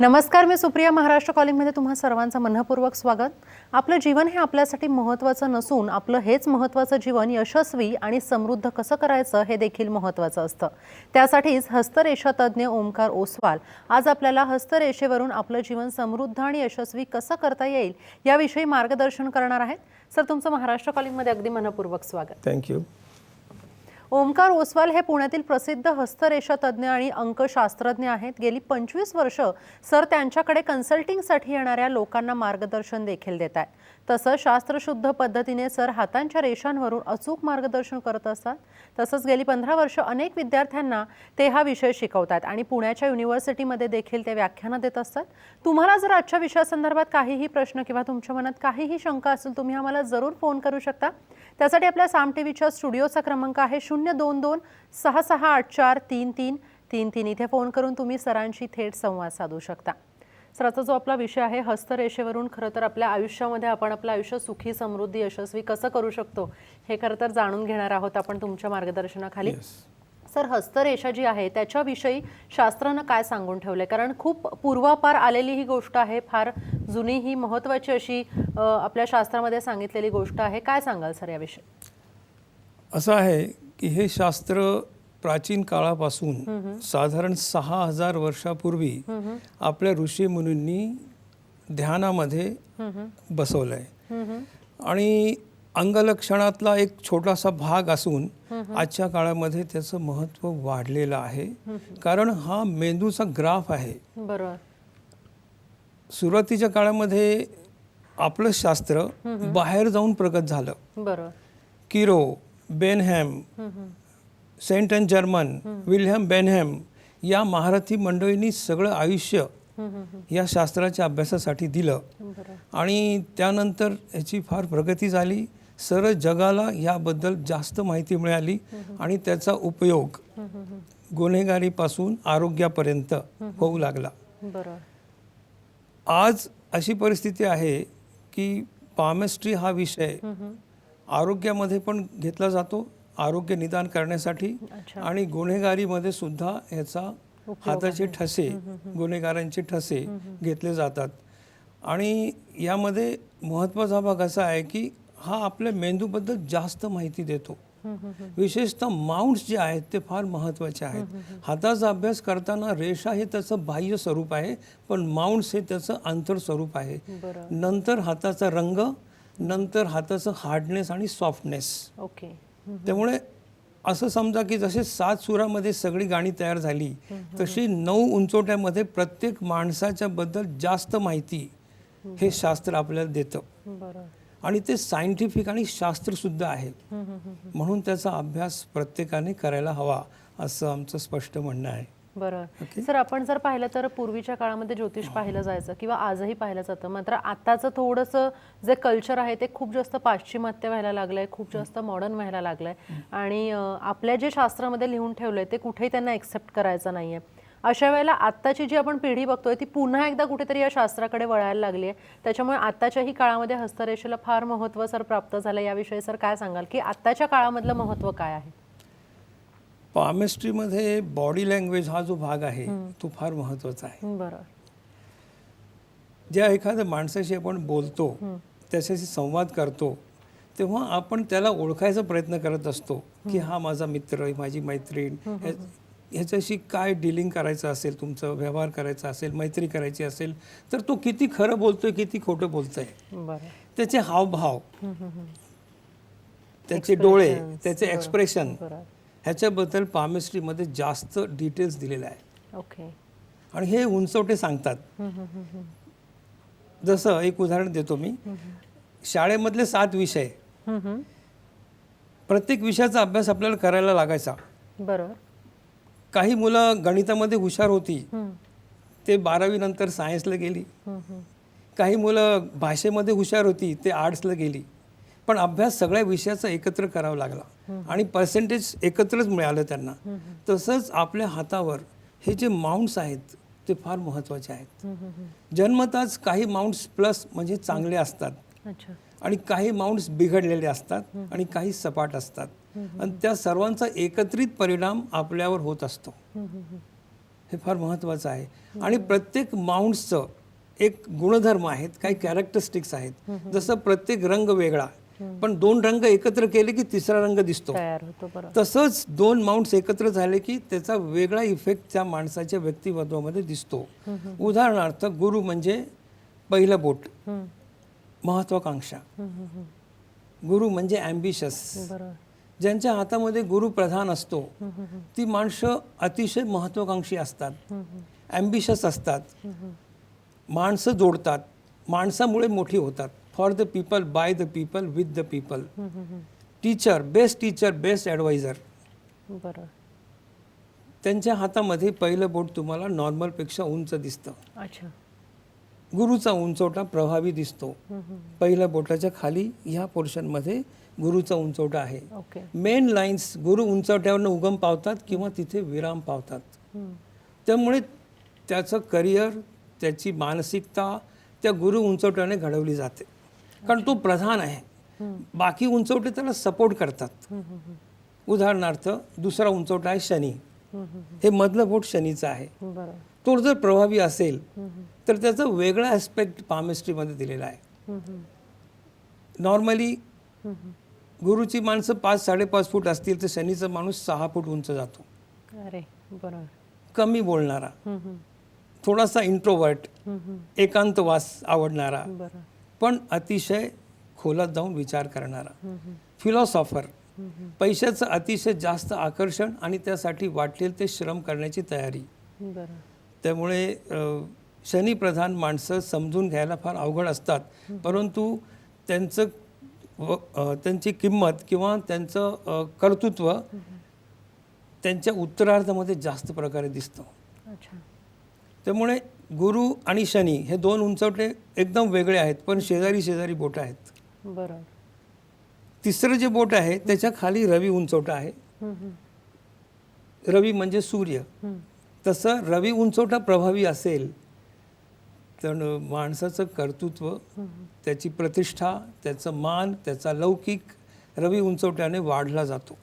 नमस्कार, मी सुप्रिया. महाराष्ट्र कॉलिंगमध्ये तुम्हा सर्वांचं मनःपूर्वक स्वागत. आपलं जीवन हे आपल्यासाठी महत्त्वाचं नसून आपलं हेच महत्त्वाचं जीवन यशस्वी आणि समृद्ध कसं करायचं हे देखील महत्त्वाचं असतं. त्यासाठीच हस्तरेषा तज्ज्ञ ओमकार ओसवाल आज आपल्याला हस्तरेषेवरून आपलं जीवन समृद्ध आणि यशस्वी कसं करता येईल याविषयी मार्गदर्शन करणार आहेत. सर, तुमचं महाराष्ट्र कॉलिंगमध्ये अगदी मनःपूर्वक स्वागत. थँक्यू. ओमकार ओसवाल हे पुण्यातील प्रसिद्ध हस्तरेषा तज्ज्ञ आणि अंकशास्त्रज्ञ आहेत. गेली 25 वर्ष सर त्यांच्याकडे कन्सल्टिंगसाठी येणाऱ्या लोकांना मार्गदर्शन देखील देत आहेत. तसंच शास्त्रशुद्ध पद्धतीने सर हातांच्या रेषांवरून अचूक मार्गदर्शन करत असतात. तसंच गेली 15 वर्ष अनेक विद्यार्थ्यांना ते हा विषय शिकवतात आणि पुण्याच्या युनिव्हर्सिटीमध्ये देखील ते व्याख्यानं देत असतात. तुम्हाला जर आजच्या विषयासंदर्भात काहीही प्रश्न किंवा तुमच्या मनात काहीही शंका असेल, तुम्ही आम्हाला जरूर फोन करू शकता. त्यासाठी आपल्या साम टीव्हीच्या स्टुडिओचा क्रमांक आहे 022-6684-3333. इथे फोन करून तुम्ही सरांशी थेट संवाद साधू शकता. सराचा जो आपला विषय आहे हस्तरेषेवरून खरं तर आपल्या आयुष्यामध्ये आपण आपलं आयुष्य सुखी, समृद्धी, यशस्वी कसं करू शकतो हे खरं तर जाणून घेणार आहोत आपण तुमच्या मार्गदर्शनाखाली. सर, हस्तरेषा जी आहे त्याच्याविषयी शास्त्रानं काय सांगून ठेवलंय? कारण खूप पूर्वापार आलेली ही गोष्ट आहे, फार जुनी ही महत्त्वाची अशी आपल्या शास्त्रामध्ये सांगितलेली गोष्ट आहे. काय सांगाल सर याविषयी? असं आहे की हे शास्त्र प्राचीन काळापासून साधारण 6000 वर्षापूर्वी आपल्या ऋषी मुनींनी ध्यानामध्ये बसवलंय आणि अंगलक्षणातला एक छोटासा भाग असून आजच्या काळामध्ये त्याचं महत्त्व वाढलेलं आहे. कारण हा मेंदूचा ग्राफ आहे. बरोबर. सुरुवातीच्या काळामध्ये आपलं शास्त्र बाहेर जाऊन प्रगत झालं. बरोबर. Cheiro, Benham, Saint and Germain, William Benham या महारथी मंडळींनी सगळं आयुष्य या शास्त्राच्या अभ्यासासाठी दिलं आणि त्यानंतर याची फार प्रगती झाली. सर्व जगाला याबद्दल जास्त माहिती मिळाली आणि त्याचा उपयोग गुन्हेगारीपासून आरोग्यापर्यंत होऊ लागला. बरोबर. आज अशी परिस्थिती आहे की पामेस्ट्री हा विषय आरोग्यामध्ये पण घेतला जातो, आरोग्य निदान करण्यासाठी, आणि गुन्हेगारीमध्ये सुद्धा याचा हाताचे ठसे, गुन्हेगारांचे ठसे घेतले जातात. आणि यामध्ये महत्त्वाचा भाग असा आहे की हा आपल्या मेंदूबद्दल जास्त माहिती देतो. विशेषतः माउंट्स जे आहेत ते फार महत्त्वाचे आहेत. हाताचा अभ्यास करताना रेषा हे त्याचं बाह्य स्वरूप आहे, पण माउंट्स हे त्याचं आंतर स्वरूप आहे. नंतर हाताचा रंग, नंतर हाताचं हार्डनेस आणि सॉफ्टनेस. ओके. त्यामुळे असं समजा की जसे 7 सुरामध्ये सगळी गाणी तयार झाली, तशी 9 उंचवट्यामध्ये प्रत्येक माणसाच्या बद्दल जास्त माहिती हे शास्त्र आपल्याला देतं. आणि ते सायंटिफिक आणि शास्त्रशुद्ध आहे, म्हणून त्याचा अभ्यास प्रत्येकाने करायला हवा असं आमचं स्पष्ट म्हणणं आहे. बरोबर. सर, आपण जर पाहिलं तर पूर्वीच्या काळामध्ये ज्योतिष पाहिलं जायचं किंवा आजही पाहिलं जातं. मात्र आताचं थोडंसं जे कल्चर आहे ते खूप जास्त पाश्चिमात्य व्हायला लागलंय, खूप जास्त मॉडर्न व्हायला लागलंय आणि आपल्या जे शास्त्रामध्ये लिहून ठेवलंय ते कुठेही त्यांना एक्सेप्ट करायचं नाहीये. अशा वेळेला आत्ताची जी आपण पिढी बघतोय ती पुन्हा एकदा कुठेतरी या शास्त्राकडे वळायला लागली आहे. त्याच्यामुळे आत्ताच्याही काळामध्ये हस्तरेषेला फार महत्त्व सर प्राप्त झालं. याविषयी सर काय सांगाल की आत्ताच्या काळामधलं महत्त्व काय आहे? पामेस्ट्रीमध्ये बॉडी लँग्वेज हा जो भाग आहे तो फार महत्त्वाचा आहे. बरोबर. ज्या एखाद्या माणसाशी आपण बोलतो, त्याच्याशी संवाद करतो, तेव्हा आपण त्याला ओळखायचा प्रयत्न करत असतो की हा माझा मित्र, माझी मैत्रीण, ह्याच्याशी काय डीलिंग करायचं असेल, तुमचं व्यवहार करायचा असेल, मैत्री करायची असेल तर तो किती खरं बोलतोय, किती खोटं बोलतोय, त्याचे हावभाव, त्याचे डोळे, त्याचे एक्सप्रेशन, ह्याच्याबद्दल पामेस्ट्रीमध्ये जास्त डिटेल्स दिलेले आहे. ओके. आणि हे उंचवटे सांगतात. जसं एक उदाहरण देतो मी. शाळेमधले 7 विषय, प्रत्येक विषयाचा अभ्यास आपल्याला करायला लागायचा. बरोबर. काही मुलं गणितामध्ये हुशार होती, ते 12वी नंतर सायन्सला गेली. काही मुलं भाषेमध्ये हुशार होती, ते आर्ट्सला गेली. पण अभ्यास सगळ्या विषयाचा एकत्र करावा लागला आणि पर्सेंटेज एकत्रच मिळालं त्यांना. तसंच आपल्या हातावर हे जे माउंट्स आहेत ते फार महत्त्वाचे आहेत. जन्मताच काही माउंट्स प्लस म्हणजे चांगले असतात आणि काही माउंट्स बिघडलेले असतात आणि काही सपाट असतात आणि त्या सर्वांचा एकत्रित परिणाम आपल्यावर होत असतो. हे फार महत्त्वाचं आहे. आणि प्रत्येक माउंट्सचं एक गुणधर्म आहेत, काही कॅरेक्टरिस्टिक्स आहेत. जसं प्रत्येक रंग वेगळा, पण 2 रंग एकत्र केले की तिसरा रंग दिसतो. तयार होतो. बरोबर. तसंच 2 माउंट्स एकत्र झाले की त्याचा वेगळा इफेक्ट त्या माणसाच्या व्यक्तिमत्वामध्ये दिसतो. उदाहरणार्थ गुरु म्हणजे पहिलं बोट, महत्वाकांक्षा. गुरु म्हणजे ॲम्बिशस. बरोबर. ज्यांच्या हातामध्ये गुरु प्रधान असतो ती माणसं अतिशय महत्वाकांक्षी असतात, ॲम्बिशस असतात. माणसं जोडतात, माणसामुळे मोठी होतात. For the people, by the people, with the people. Teacher, best adviser. बरोबर. त्यांच्या हातामध्ये पहिलं बोट तुम्हाला नॉर्मलपेक्षा उंच दिसतं. अच्छा. गुरुचा उंचवटा प्रभावी दिसतो. पहिल्या बोटाच्या खाली ह्या पोर्शनमध्ये गुरुचा उंचवटा आहे. ओके. मेन लाईन्स गुरु उंचवट्यावरनं उगम पावतात किंवा तिथे विराम पावतात. त्यामुळे त्याचं करिअर, त्याची मानसिकता त्या गुरु उंचवट्याने घडवली जाते, कारण तो प्रधान आहे. बाकी उंचवटे त्याला सपोर्ट करतात. उदाहरणार्थ दुसरा उंचवटा आहे शनी. हे मधलं बोट शनीचं आहे. बरोबर. तो जर प्रभावी असेल तर त्याचा वेगळा ॲस्पेक्ट पामिस्ट्रीमध्ये दिलेला आहे. नॉर्मली गुरुची माणसं 5-5.5 फूट असतील तर शनीचा माणूस 6 फूट उंच जातो. अरे बरोबर. कमी बोलणारा, थोडासा इंट्रोवर्ट, एकांतवास आवडणारा, पण अतिशय खोलात जाऊन विचार करणारा, फिलॉसॉफर, पैशाचं अतिशय जास्त आकर्षण आणि त्यासाठी वाटेल ते श्रम करण्याची तयारी. त्यामुळे शनी प्रधान माणसं समजून घ्यायला फार अवघड असतात, परंतु त्यांची किंमत किंवा त्यांचं कर्तृत्व त्यांच्या उत्तरार्धामध्ये जास्त प्रकारे दिसतं. त्यामुळे गुरु आणि शनी हे 2 उंचवटे एकदम वेगळे आहेत, पण शेजारी शेजारी बोट आहेत. बरोबर. तिसरं जे बोट आहे त्याच्या खाली रवी उंचवटा आहे. रवी म्हणजे सूर्य. तसं रवी उंचवटा प्रभावी असेल तर माणसाचं कर्तृत्व, त्याची प्रतिष्ठा, त्याचं मान, त्याचा लौकिक रवी उंचवट्याने वाढला जातो.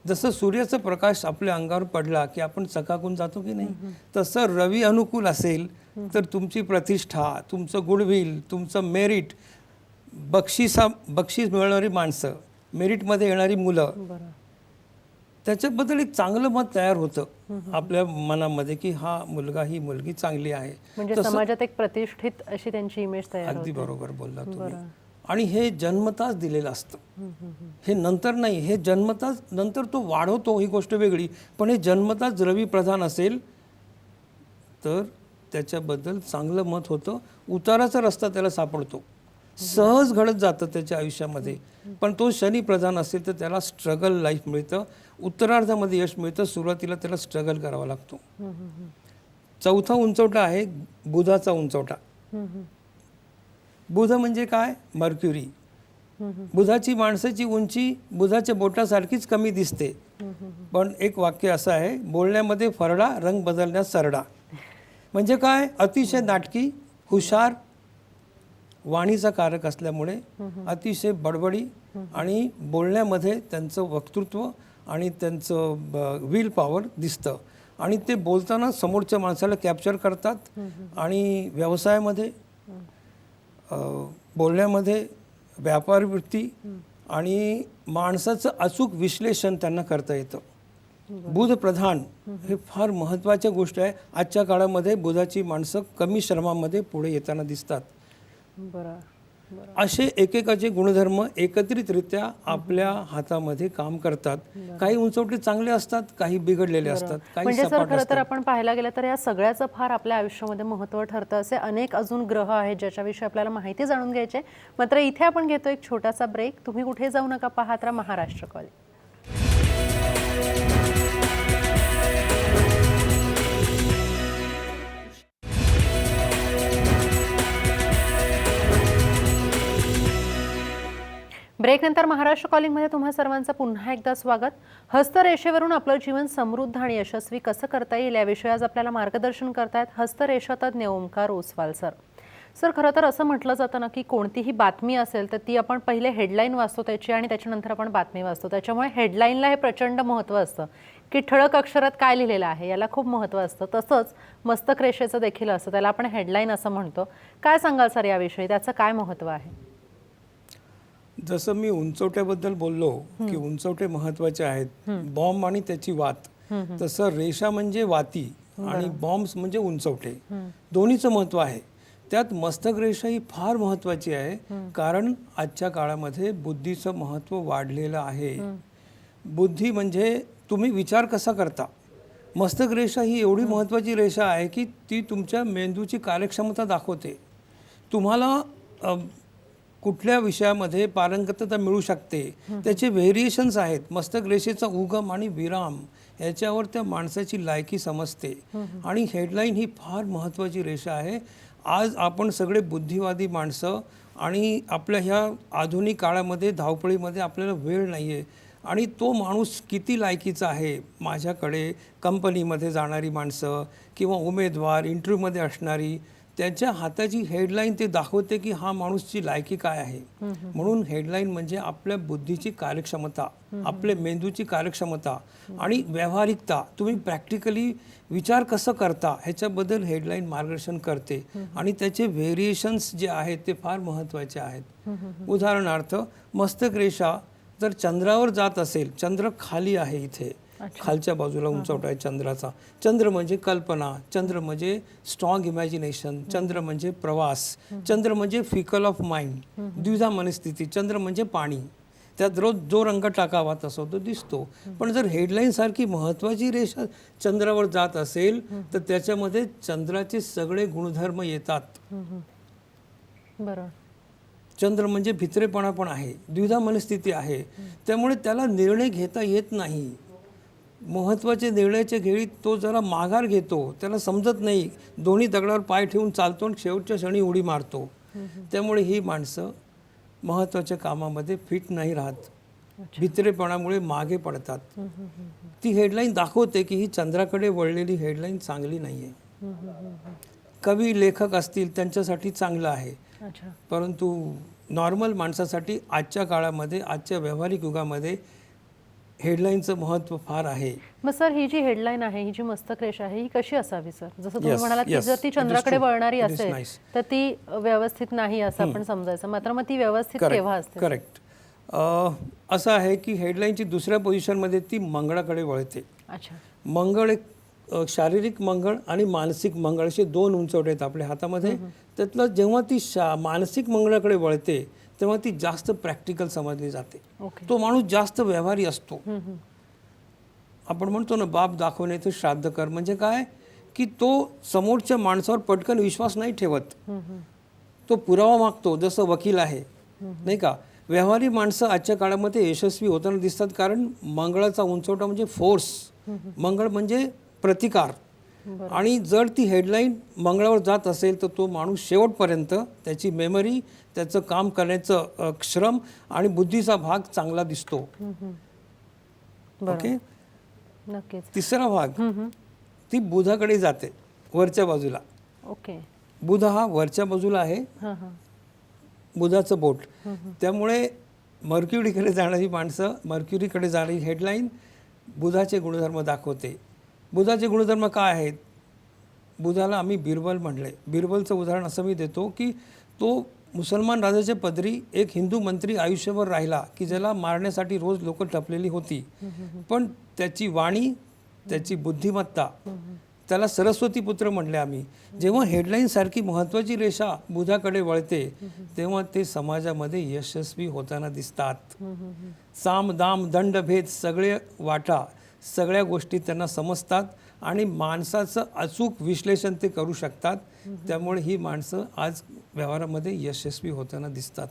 जसं सूर्याचा प्रकाश आपल्या अंगावर पडला की आपण चकाकून जातो की नाही, तसं रवी अनुकूल असेल तर तुमची प्रतिष्ठा, तुमचं गुडविल, तुमचं मेरिट, बक्षीस मिळणारी माणसं, मेरिटमध्ये येणारी मुलं, त्याच्याबद्दल एक चांगलं मत तयार होतं आपल्या मनामध्ये की हा मुलगा, ही मुलगी चांगली आहे. म्हणजे समाजात एक प्रतिष्ठित अशी त्यांची इमेज तयार होते. अगदी बरोबर बोलला तुम्ही. आणि हे जन्मताच दिलेलं असतं, हे नंतर नाही. हे जन्मताच, नंतर तो वाढवतो ही गोष्ट वेगळी, पण हे जन्मताच रवी प्रधान असेल तर त्याच्याबद्दल चांगलं मत होतं. उताराचा रस्ता त्याला सापडतो, सहज घडत जातं त्याच्या आयुष्यामध्ये. पण तो शनी प्रधान असेल तर त्याला स्ट्रगल लाईफ मिळतं, उत्तरार्धामध्ये यश मिळतं, सुरुवातीला त्याला स्ट्रगल करावा लागतो. चौथा उंचवटा आहे बुधाचा उंचवटा. बुध म्हणजे काय? मर्क्युरी. बुधाची माणसाची उंची बुधाच्या बोटासारखीच कमी दिसते, पण एक वाक्य असं आहे, बोलण्यामध्ये फरडा, रंग बदलण्यास सरडा. म्हणजे काय? अतिशय नाटकी, हुशार, वाणीचा कारक असल्यामुळे अतिशय बडबडी आणि बोलण्यामध्ये त्यांचं वक्तृत्व आणि त्यांचं विल पॉवर दिसतं. आणि ते बोलताना समोरच्या माणसाला कॅप्चर करतात. आणि व्यवसायामध्ये, बोलण्यामध्ये, व्यापार वृत्ती आणि माणसाचं अचूक विश्लेषण त्यांना करता येतं. बुध प्रधान हे फार महत्त्वाच्या गोष्ट आहे. आजच्या काळामध्ये बुधाची माणसं कमी श्रमामध्ये पुढे येताना दिसतात. असे एकेकाचे गुणधर्म एकत्रितरित्या आपल्या हातामध्ये काम करतात. काही उंचवटे चांगले असतात, काही बिघडलेले असतात, काही म्हणजे सर सपाट खरं तर असतात. आपण पाहायला गेलं तर या सगळ्याचं फार आपल्या आयुष्यामध्ये महत्त्व ठरतं. असे अनेक अजून ग्रह आहेत ज्याच्याविषयी आपल्याला माहिती जाणून घ्यायची. मात्र इथे आपण घेतो एक छोटासा ब्रेक. तुम्ही कुठे जाऊ नका, पाहत राहा महाराष्ट्र कॉलिंग. ब्रेकनंतर महाराष्ट्र कॉलिंगमध्ये तुम्हा सर्वांचं पुन्हा एकदा स्वागत. हस्तरेषेवरून आपलं जीवन समृद्ध आणि यशस्वी कसं करता येईल याविषयी आज आपल्याला मार्गदर्शन करतायत हस्तरेषा तज्ज्ञ ओमकार ओसवाल सर. सर खरं तर असं म्हटलं जातं ना की कोणतीही बातमी असेल तर ती आपण पहिले हेडलाईन वाचतो त्याची आणि त्याच्यानंतर आपण बातमी वाचतो. त्याच्यामुळे हेडलाईनला हे प्रचंड महत्त्व असतं. की ठळक अक्षरात काय लिहिलेलं आहे याला खूप महत्त्व असतं. तसंच मस्तक रेषेचं देखील असतं, त्याला आपण हेडलाईन असं म्हणतो. काय सांगाल सर याविषयी, त्याचं काय महत्त्व आहे? जसं मी उंचवट्याबद्दल बोललो की उंचवटे महत्वाचे आहेत, बॉम्ब आणि त्याची वात, तसं रेषा म्हणजे वाती आणि बॉम्ब्स म्हणजे उंचवटे, दोन्हीचं महत्व आहे. त्यात मस्तक रेषा ही फार महत्वाची आहे, कारण आजच्या काळामध्ये बुद्धीचं महत्व वाढलेलं आहे. बुद्धी म्हणजे तुम्ही विचार कसा करता. मस्तक रेषा ही एवढी महत्वाची रेषा आहे की ती तुमच्या मेंदूची कार्यक्षमता दाखवते. तुम्हाला कुठल्या विषयामध्ये पारंगतता मिळू शकते, त्याचे व्हेरिएशन्स आहेत. मस्तक रेषेचा उगम आणि विराम याच्यावर त्या माणसाची लायकी समजते. आणि हेडलाईन ही फार महत्त्वाची रेषा आहे. आज आपण सगळे बुद्धिवादी माणसं आणि आपल्या ह्या आधुनिक काळामध्ये धावपळीमध्ये आपल्याला वेळ नाही आहे. आणि तो माणूस किती लायकीचा आहे, माझ्याकडे कंपनीमध्ये जाणारी माणसं किंवा उमेदवार इंटरव्ह्यूमध्ये असणारी, त्याच्या हाताची हेडलाईन ते दाखवते की हा माणूसची लायकी काय आहे. म्हणून हेडलाईन म्हणजे आपल्या बुद्धीची कार्यक्षमता, आपल्या मेंदूची कार्यक्षमता आणि व्यावहारिकता, तुम्ही प्रॅक्टिकली विचार कसं करता ह्याच्याबद्दल हेडलाईन मार्गदर्शन करते. आणि त्याचे व्हेरिएशन्स जे आहेत ते फार महत्त्वाचे आहेत. उदाहरणार्थ मस्तक रेषा जर चंद्रावर जात असेल, चंद्र खाली आहे इथे, खालच्या बाजूला उंचवटा आहे चंद्राचा. चंद्र म्हणजे कल्पना, चंद्र म्हणजे स्ट्रॉंग इमॅजिनेशन, चंद्र म्हणजे प्रवास, चंद्र म्हणजे फिकल ऑफ माइंड, द्विधा मनस्थिती, चंद्र म्हणजे पाणी. त्यात रोज जो रंग टाकावा तसा तो दिसतो. पण जर हेडलाईन सारखी महत्वाची रेषा चंद्रावर जात असेल तर त्याच्यामध्ये चंद्राचे सगळे गुणधर्म येतात. बरोबर. चंद्र म्हणजे भित्रेपणा पण आहे, द्विधा मनस्थिती आहे, त्यामुळे त्याला निर्णय घेता येत नाही. महत्त्वाचे निर्णयाच्या घेळी तो जरा माघार घेतो, त्याला समजत नाही, दोन्ही दगडावर पाय ठेवून चालतो आणि शेवटच्या क्षणी उडी मारतो. त्यामुळे ही माणसं महत्त्वाच्या कामामध्ये फिट नाही राहत, भित्रेपणामुळे मागे पडतात. ती हेडलाईन दाखवते की ही चंद्राकडे वळलेली हेडलाईन चांगली नाही आहे. कवी लेखक असतील त्यांच्यासाठी चांगलं आहे, परंतु नॉर्मल माणसासाठी आजच्या काळामध्ये, आजच्या व्यावहारिक युगामध्ये हेडलाईनचं महत्त्व फार आहे. मग सर ही जी हेडलाईन आहे, ही जी मस्तक रेषा आहे, ही कशी असावी सर? जसं तुम्ही Yes, म्हणालात की yes, जर ती it is चंद्राकडे true. वळणारी It is असेल nice. तर ती व्यवस्थित नाही असं आपण समजायचं. मात्र मग ती व्यवस्थित केव्हा असते? करेक्ट. असं आहे की हेडलाईनची दुसऱ्या पोझिशनमध्ये ती मंगळाकडे वळते. अच्छा. मंगळ एक शारीरिक मंगळ आणि मानसिक मंगळ असे दोन उंचवटे आहेत आपल्या हातामध्ये. त्यातलं जेव्हा ती मानसिक मंगळाकडे वळते तेव्हा ती जास्त प्रॅक्टिकल समजली जाते. तो माणूस जास्त व्यवहारी असतो. आपण म्हणतो ना, बाप दाखवणे ते श्राद्ध कर, म्हणजे काय की तो समोरच्या माणसावर पटकन विश्वास नाही ठेवत, तो पुरावा मागतो, जसं वकील आहे नाही का. व्यवहारी माणसं आजच्या काळामध्ये यशस्वी होताना दिसतात, कारण मंगळाचा उंचवटा म्हणजे फोर्स, मंगळ म्हणजे प्रतिकार. आणि जर ती हेडलाईन मंगळावर जात असेल तर तो माणूस शेवटपर्यंत त्याची मेमरी, त्याचं काम करण्याचं श्रम आणि बुद्धीचा भाग चांगला दिसतो. ओके. नक्कीच. तिसरा भाग ती बुधाकडे जाते, वरच्या बाजूला. ओके. बुध हा वरच्या बाजूला आहे, बुधाचं बोट. त्यामुळे मर्क्युरीकडे जाणारी माणसं, मर्क्युरीकडे जाणारी हेडलाईन बुधाचे गुणधर्म दाखवते. बुधाचे गुणधर्म काय आहेत? बुधाला आम्ही बिरबल म्हणले. बिरबलचं उदाहरण असं मी देतो की तो मुसलमान राजाच्या पदरी एक हिंदू मंत्री आयुष्यभर राहिला की ज्याला मारण्यासाठी रोज लोक टपलेली होती, पण त्याची वाणी, त्याची बुद्धिमत्ता, त्याला सरस्वती पुत्र म्हणले आम्ही. जेव्हा हेडलाईन सारखी महत्त्वाची रेषा बुधाकडे वळते तेव्हा ते समाजामध्ये यशस्वी होताना दिसतात. साम दाम दंड भेद सगळे वाटा, सगळ्या गोष्टी त्यांना समजतात आणि माणसाचं अचूक विश्लेषण ते करू शकतात. त्यामुळे ही माणसं आज व्यवहारामध्ये यशस्वी होताना दिसतात.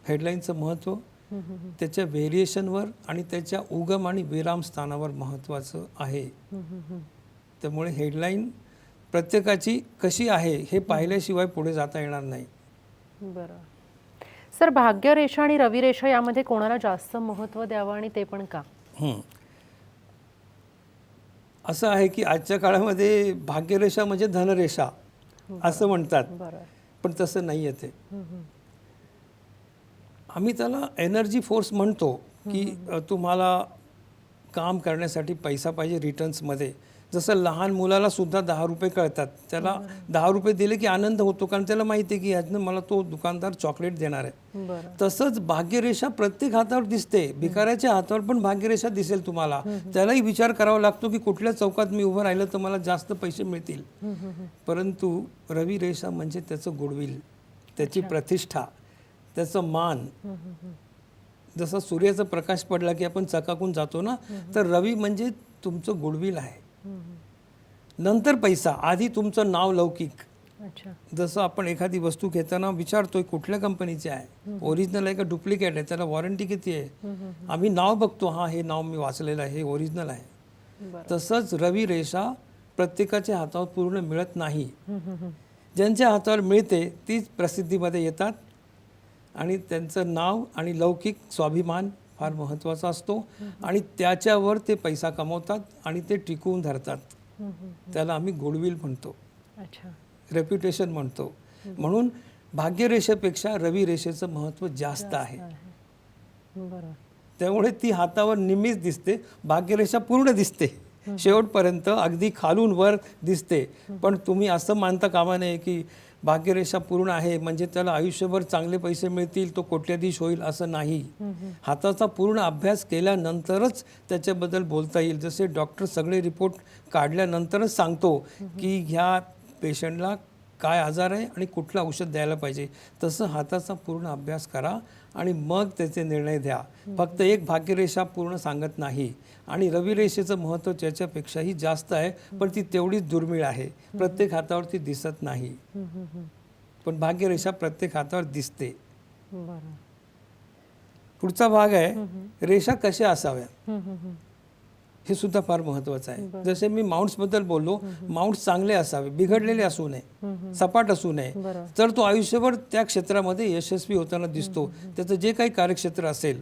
हेडलाईनचं महत्त्व त्याच्या व्हेरिएशनवर आणि त्याच्या उगम आणि विराम स्थानावर महत्त्वाचं आहे. त्यामुळे हेडलाईन प्रत्येकाची कशी आहे हे पाहिल्याशिवाय पुढे जाता येणार नाही. बरोबर. सर, भाग्यरेषा आणि रविरेषा यामध्ये कोणाला जास्त महत्त्व द्यावं आणि ते पण का? असं आहे की आजच्या काळामध्ये भाग्यरेषा म्हणजे धनरेषा असं म्हणतात, पण तसं नाही आहे ते. आम्ही त्याला एनर्जी फोर्स म्हणतो की तुम्हाला काम करण्यासाठी पैसा पाहिजे रिटर्न्समध्ये. जसं लहान मुलाला सुद्धा 10 रुपये कळतात, त्याला 10 रुपये दिले की आनंद होतो, कारण त्याला माहिती आहे की ह्यातनं मला तो दुकानदार चॉकलेट देणार आहे. बरं. तसंच भाग्यरेषा प्रत्येक हातावर दिसते. भिकाऱ्याच्या हातावर पण भाग्यरेषा दिसेल तुम्हाला. त्यालाही विचार करावा लागतो की कुठल्या चौकात मी उभं राहिलं तर मला जास्त पैसे मिळतील. परंतु रवी रेषा म्हणजे त्याचं गुडविल, त्याची प्रतिष्ठा, त्याचं मान. जसं सूर्याचा प्रकाश पडला की आपण चकाकून जातो ना, तर रवी म्हणजे तुमचं गुडविल आहे. नंतर पैसा, आधी तुमचं नाव लौकिक. अच्छा. जसं आपण एखादी वस्तू घेताना विचारतोय कुठल्या कंपनीची आहे, ओरिजिनल आहे का डुप्लिकेट आहे, त्याला वॉरंटी किती आहे. आम्ही नाव बघतो, हा हे नाव मी वाचलेलं आहे, हे ओरिजिनल आहे. बरं. तसंच रवी रेषा प्रत्येकाच्या हातावर पूर्ण मिळत नाही. ज्यांच्या हातावर मिळते तीच प्रसिद्धीमध्ये येतात आणि त्यांचं नाव आणि लौकिक स्वाभिमान फार महत्त्वाचा असतो आणि त्याच्यावर ते पैसा कमवतात आणि ते टिकवून धरतात. त्याला आम्ही गुडविल म्हणतो, अच्छा. रेप्युटेशन म्हणतो. म्हणून भाग्यरेषेपेक्षा रवी रेषेचं महत्त्व जास्त आहे. बरं. त्यामुळे ती हातावर निम्मीच दिसते, भाग्यरेषा पूर्ण दिसते शेवटपर्यंत, अगदी खालून वर दिसते. पण तुम्ही असं मानता कामा नये की भाग्यरेषा पूर्ण आहे म्हणजे त्याला आयुष्यभर चांगले पैसे मिळतील, तो कोट्याधीश होईल, असं नाही. हाताचा पूर्ण अभ्यास केल्यानंतरच त्याच्याबद्दल बोलता येईल. जसे डॉक्टर सगळे रिपोर्ट काढल्यानंतरच सांगतो की ह्या पेशंटला काय आजार आहे आणि कुठलं औषध द्यायला पाहिजे, तसं हाताचा पूर्ण अभ्यास करा आणि मग त्याचे निर्णय द्या. फक्त एक भाग्यरेषा पूर्ण सांगत नाही. आणि रविरेषेचं महत्त्व त्याच्यापेक्षाही जास्त आहे, पण ती तेवढीच दुर्मिळ आहे. प्रत्येक हातावर ती दिसत नाही, पण भाग्यरेषा प्रत्येक हातावर दिसते. बरं. पुढचा भाग आहे रेषा कशा असाव्या, हे सुद्धा फार महत्त्वाचं आहे. जसे मी माउंट्सबद्दल बोललो, माउंट्स चांगले असावे, बिघडलेले असू नये, सपाट असू नये, तर तो आयुष्यभर त्या क्षेत्रामध्ये यशस्वी होताना दिसतो, त्याचं जे काही कार्यक्षेत्र असेल.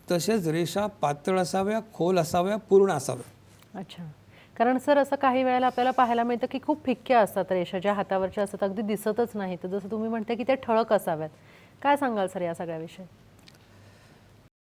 तसेच रेषा पातळ असाव्या, खोल असाव्या, पूर्ण असाव्या. अच्छा. कारण सर असं काही वेळेला आपल्याला पाहायला मिळतं की खूप फिक्क्या असतात रेषा, ज्या हातावरच्या असतात, अगदी दिसतच नाही. तर जसं तुम्ही म्हणते की ते ठळक असाव्यात. काय सांगाल सर या सगळ्याविषयी?